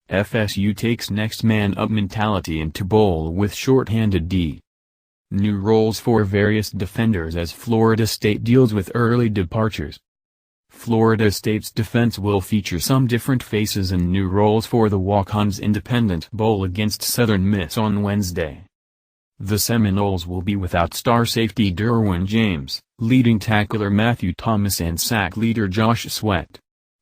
FSU takes next man up mentality into bowl with shorthanded D. New roles for various defenders as Florida State deals with early departures. Florida State's defense will feature some different faces and new roles for the Walk-Ons Independent Bowl against Southern Miss on Wednesday. The Seminoles will be without star safety Derwin James, leading tackler Matthew Thomas and sack leader Josh Sweat.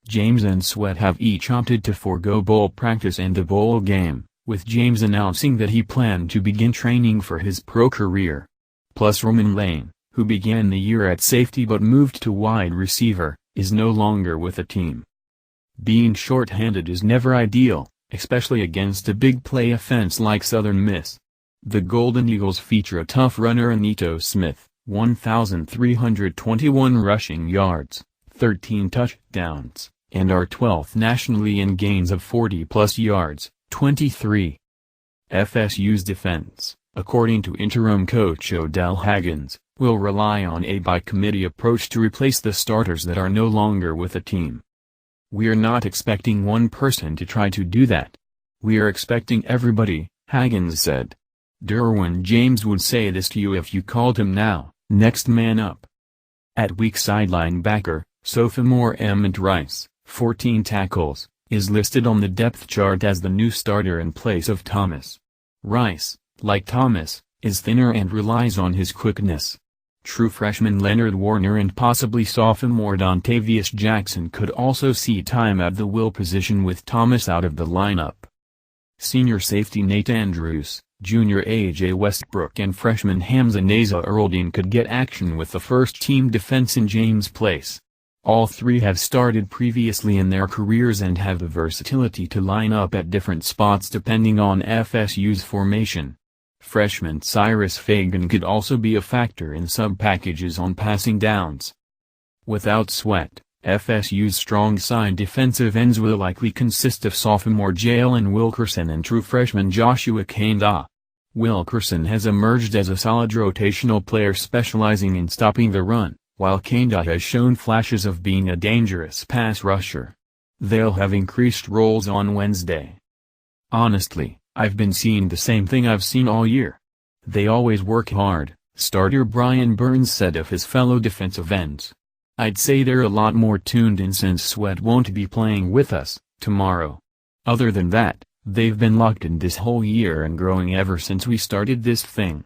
James and Sweat have each opted to forego bowl practice and the bowl game, with James announcing that he planned to begin training for his pro career. Plus Roman Lane, who began the year at safety but moved to wide receiver, is no longer with the team. Being short-handed is never ideal, especially against a big play offense like Southern Miss. The Golden Eagles feature a tough runner in Ito Smith, 1,321 rushing yards, 13 touchdowns, and are 12th nationally in gains of 40-plus yards, 23. FSU's defense, according to interim coach Odell Haggins, will rely on a by-committee approach to replace the starters that are no longer with the team. "We're not expecting one person to try to do that. We are expecting everybody," Haggins said. Derwin James would say this to you if you called him now, next man up. At weak side linebacker, sophomore Emmett Rice, 14 tackles, is listed on the depth chart as the new starter in place of Thomas. Rice, like Thomas, is thinner and relies on his quickness. True freshman Leonard Warner and possibly sophomore Dontavius Jackson could also see time at the will position with Thomas out of the lineup. Senior safety Nate Andrews, junior A.J. Westbrook and freshman Hamza Naza Earldine could get action with the first-team defense in James' place. All three have started previously in their careers and have the versatility to line up at different spots depending on FSU's formation. Freshman Cyrus Fagan could also be a factor in sub-packages on passing downs. Without Sweat, FSU's strong-side defensive ends will likely consist of sophomore Jalen Wilkerson and true freshman Joshua Kanda. Wilkerson has emerged as a solid rotational player specializing in stopping the run, while Kanda has shown flashes of being a dangerous pass rusher. They'll have increased roles on Wednesday. "Honestly, I've been seeing the same thing I've seen all year. They always work hard," starter Brian Burns said of his fellow defensive ends. "I'd say they're a lot more tuned in since Sweat won't be playing with us tomorrow. Other than that, they've been locked in this whole year and growing ever since we started this thing.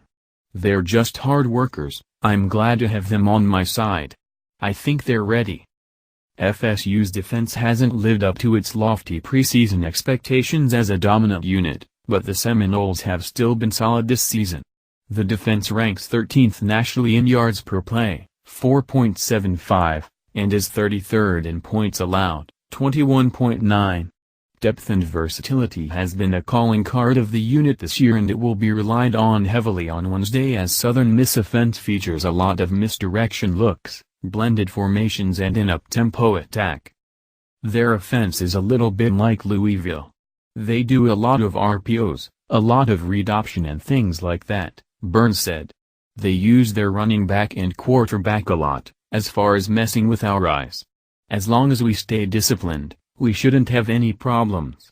They're just hard workers. I'm glad to have them on my side. I think they're ready." FSU's defense hasn't lived up to its lofty preseason expectations as a dominant unit, but the Seminoles have still been solid this season. The defense ranks 13th nationally in yards per play, 4.75, and is 33rd in points allowed, 21.9. Depth and versatility has been a calling card of the unit this year and it will be relied on heavily on Wednesday as Southern Miss offense features a lot of misdirection looks, blended formations and an up-tempo attack. Their offense is a little bit like Louisville. They do a lot of RPOs, a lot of read option and things like that, Burns said. They use their running back and quarterback a lot, as far as messing with our eyes. As long as we stay disciplined, we shouldn't have any problems.